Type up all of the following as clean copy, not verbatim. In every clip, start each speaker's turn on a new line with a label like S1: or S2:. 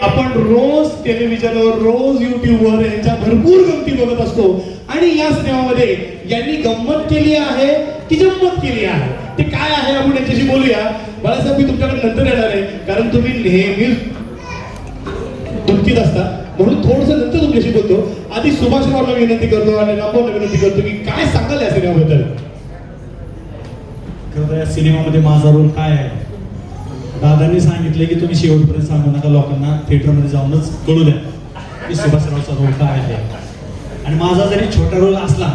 S1: आपण रोज टेलिव्हिजनवर रोज युट्यूबवर यांच्या भरपूर गमती बघत असतो आणि या सिनेमामध्ये यांनी गंमत केली आहे की जम्मत केली आहे ते काय आहे आपण याच्याशी बोलूया. बाळासाहेब मी तुमच्याकडे नंतर येणार आहे कारण तुम्ही नेहमी धुलकीत असता म्हणून थोडस नंतर तुमच्याशी बोलतो. आधी सुभाषरावला विनंती करतो आणि रामभाऊला विनंती करतो की काय सांगाल या सिनेमाबद्दल.
S2: खरं या सिनेमामध्ये माझा रोल काय आहे. दादांनी सांगितले की तुम्ही शेवटपर्यंत सांगू नका, लोकांना थिएटरमध्ये जाऊनच कळू द्या की सुभाषरावचा रोल काय आहे. आणि माझा जरी छोटा रोल असला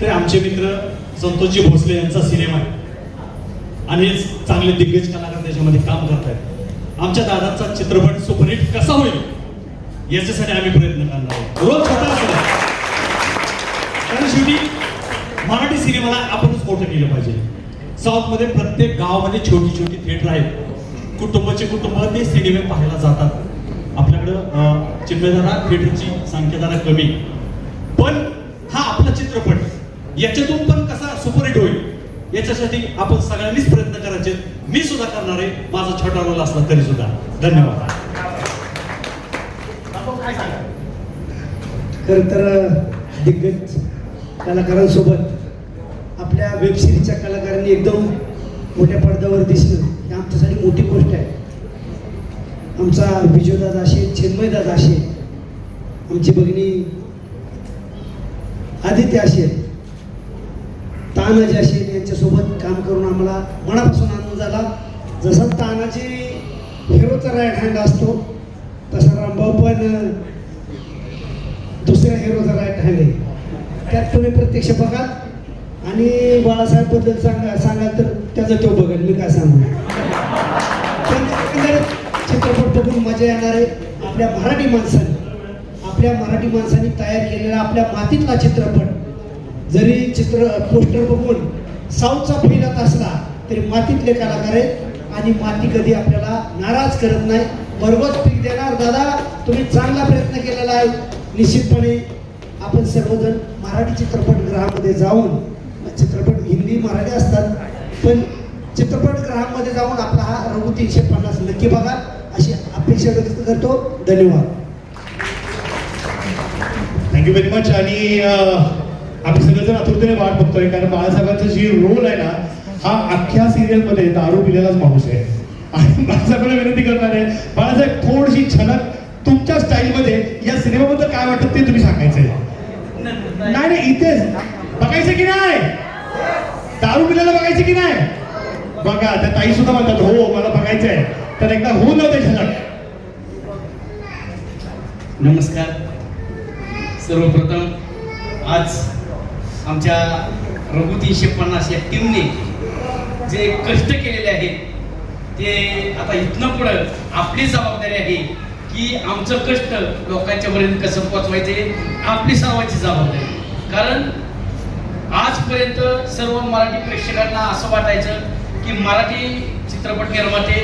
S2: तरी आमचे मित्र संतोषजी भोसले यांचा सिनेमा आहे आणि चांगले दिग्गज कलाकार त्याच्यामध्ये काम करतायत. आमच्या दादांचा चित्रपट सुपरहिट कसा होईल याच्यासाठी आम्ही प्रयत्न करणार आहोत. रोल छोटा असला कारण शेवटी मराठी सिनेमाला आपणच मोठं केलं पाहिजे. साऊथ मध्ये प्रत्येक गावामध्ये छोटी छोटी थिएटर आहेत. कुटुंबाचे कुटुंब ते सिनेमे पाहायला जातात. आपल्याकडं चिन्मयदारा थिएटरची संख्या जरा कमी, पण हा आपला चित्रपट याच्यातून पण कसा सुपरहिट होईल याच्यासाठी आपण सगळ्यांनीच प्रयत्न करायचे. मी सुद्धा करणार आहे, माझा छोटा रोल असला तरी सुद्धा. धन्यवाद.
S3: खरं तर दिग्गज कलाकारांसोबत आपल्या वेबसिरीजच्या कलाकारांनी एकदम मोठ्या पडद्यावर दिसणं ही आमच्यासाठी मोठी गोष्ट आहे. आमचा विजयदादा असेल, चिन्मयदादा असेल, आमची भगिनी आदित्य असेल, तानाजी असेल यांच्यासोबत काम करून आम्हाला मनापासून आनंद झाला. जसा तानाजी हिरोचा राईट हँड असतो तसा रामभाऊ पण दुसऱ्या हिरोचा राईट हँड आहे. त्यात तुम्ही प्रत्यक्ष बघाल आणि बाळासाहेब बद्दल सांगाल तर त्याचं तो बघेल, मी काय सांगू. चित्रपट बघून मजा येणार आहे. आपल्या मराठी माणसांनी तयार केलेला आपल्या मातीतला चित्रपट जरी पोस्टर बघून साऊथचा फैलात असला तरी मातीतले कलाकार आहेत आणि माती कधी आपल्याला नाराज करत नाही, बरोबर पीक देणार. दादा तुम्ही चांगला प्रयत्न केलेला आहे. निश्चितपणे आपण सर्वजण मराठी चित्रपटगृहामध्ये जाऊन, चित्रपट हिंदी मराठी असतात पण चित्रपटगृहामध्ये जाऊन आपला हा रघु 350 नक्की बघा अशी अपेक्षा व्यक्त करतो. धन्यवाद.
S1: Thank you very much. आणि आम्ही सगळेजण आतुरतेने वाट बघतोय कारण बाळासाहेबांचा जी रोल आहे ना हा अख्ख्या सिरियलमध्ये दारू पिलेलाच माणूस आहे. आणि बाळासाहेबांना विनंती करणार आहे, बाळासाहेब थोडीशी झलक तुमच्या स्टाईलमध्ये या सिनेमाबद्दल काय वाटतं ते तुम्ही सांगायचंय. नाही इथेच बघायचं की नाही, दारू पिलेला बघायचं की नाही. बघा त्या ताई सुद्धा म्हणतात हो मला बघायचंय, तर एकदा होऊन जाऊ दे झलक.
S4: नमस्कार. सर्वप्रथम आज आमच्या रघु 350 या टीमने जे कष्ट केलेले आहेत ते आता इथनं पुढं आपली जबाबदारी आहे की आमचं कष्ट लोकांच्या पर्यंत कसं पोचवायचे आपली सर्वांची जबाबदारी. कारण आजपर्यंत सर्व मराठी प्रेक्षकांना असं वाटायचं की मराठी चित्रपट निर्माते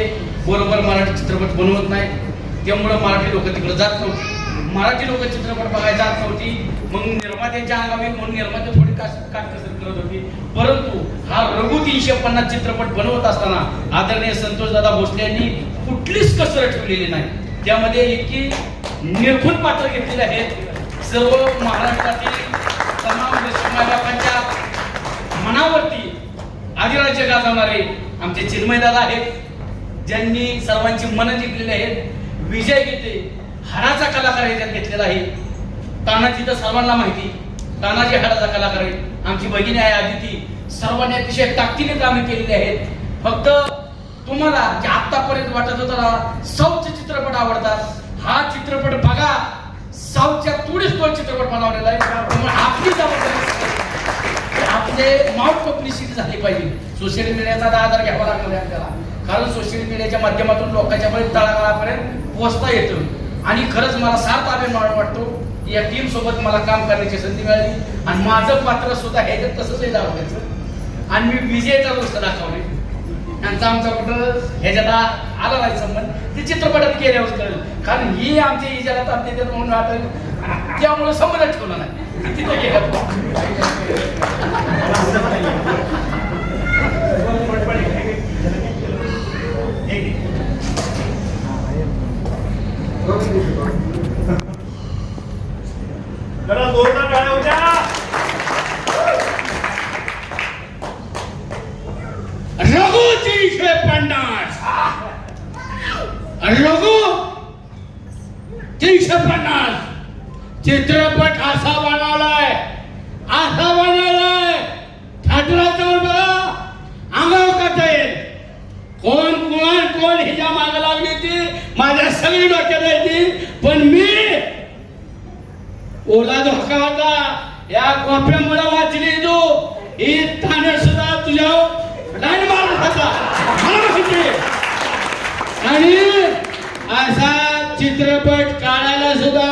S4: बरोबर मराठी चित्रपट बनवत नाही, त्यामुळं मराठी लोक तिकडे जात नव्हती, मराठी लोक चित्रपट बघायला जात नव्हती. मग निर्मात्यांच्या अंगावी म्हणून निर्माते थोडी काटकसर करत होती. परंतु हा रघु 350 चित्रपट बनवत असताना आदरणीय संतोषदादा भोसले यांनी कुठलीच कसर ठेवलेली नाही. त्यामध्ये इतकी निर्गुण पात्र घेतलेले आहेत. सर्व महाराष्ट्रातील तमाम लोकांच्या मनावरती अधिराज्य गाजवणारे आमचे चिन्मयदादा आहेत, ज्यांनी सर्वांची मनं जिंकलेली आहेत. विजय गीते हाडाचा कलाकार याच्यात घेतलेला आहे. तानाजी तर सर्वांना माहिती, तानाजी हाडाचा कलाकार आहे. आमची भगिनी आहे आदिती, सर्वांनी अतिशय ताकदीने कामे केलेली आहेत. फक्त तुम्हाला जे आतापर्यंत वाटत होतं ना साऊथचे चित्रपट आवडतात, हा चित्रपट बघा. साऊथच्या तुडीच तो चित्रपट बनवलेला आहे. त्यामुळे आपली जबाबदारी आपले माउथ पब्लिसिटी झाली पाहिजे. सोशल मीडियाचा आधार घ्यावा लागणार आहे आपल्याला, कारण सोशल मीडियाच्या माध्यमातून लोकांच्या तळागाळापर्यंत पोहोचता येतं. आणि खरंच मला सार्थ अभिमान वाटतो की या टीम सोबत मला काम करण्याची संधी मिळाली आणि माझं पात्र सुद्धा ह्याच्यात तसंच आहे दाखवायचं. आणि मी विजयचा गोष्ट दाखवले. त्यांचा आमचा कुठं ह्याच्यात आला नाही संबंध, ते चित्रपटात केल्यावर कळेल. कारण ही आमच्या इजाला ताप देतात म्हणून वाटेल, त्यामुळे संबंध ठेवला नाही तिथे गेला.
S1: जरा जोरदार टाळ्या होत्या.
S4: रघु 350 रघु 350 चित्रपट असा बनवलाय थिएटरात जाऊन बघा अंगावर काटा येईल. कोण हिच्या मागे लागली होती माझ्या सगळी डोक्यात येते. पण मी ओला धोका होता या गोप्यामुळे वाचली तू. ही ताने सुद्धा तुझ्या लाईन मारत होता मला माहिती. आणि असा चित्रपट काढायला सुद्धा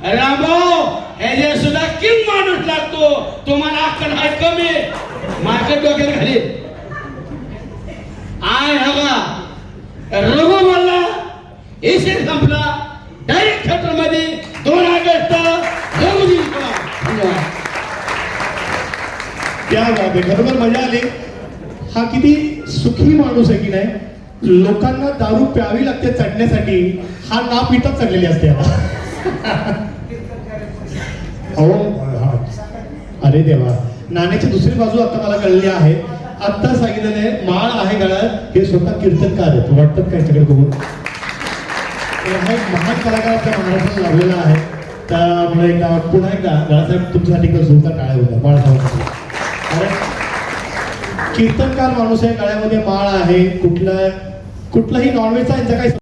S4: रामभाऊ ह्याचे सुद्धा किंग माणूस लागतो. तुम्हाला अक्कल आहे कमी मार्केट डोक्यात घाली. आय हवा रघु बोलला एसी संपला डायरेक्ट थिएटर मध्ये 2 ऑगस्ट रघु दिसला. धन्यवाद.
S1: त्या बाबी खरोखर मजा आली. हा किती सुखी माणूस आहे की नाही. लोकांना दारू प्यावी लागते चढण्यासाठी, हा ना पिताच चढलेली असते आता. अहो हा. अरे देवा, नाण्याची दुसरी बाजू आता मला कळली आहे. आता सांगितलेलं आहे माळ आहे गळ्यात, हे स्वतः कीर्तनकार आहेत. वाटतात काय सगळे बघून. हा एक महान कलाकार आपल्या महाराष्ट्रात लाभलेला आहे. त्यामुळे पुन्हा एकदा बाळासाहेब तुमच्यासाठी जोरदार टाळ्या होत्या बाळासाहेब. कारण कीर्तनकार माणूस आहे, गळ्यामध्ये माळ आहे. कुठलाही नॉनव्हेजचा यांचा काही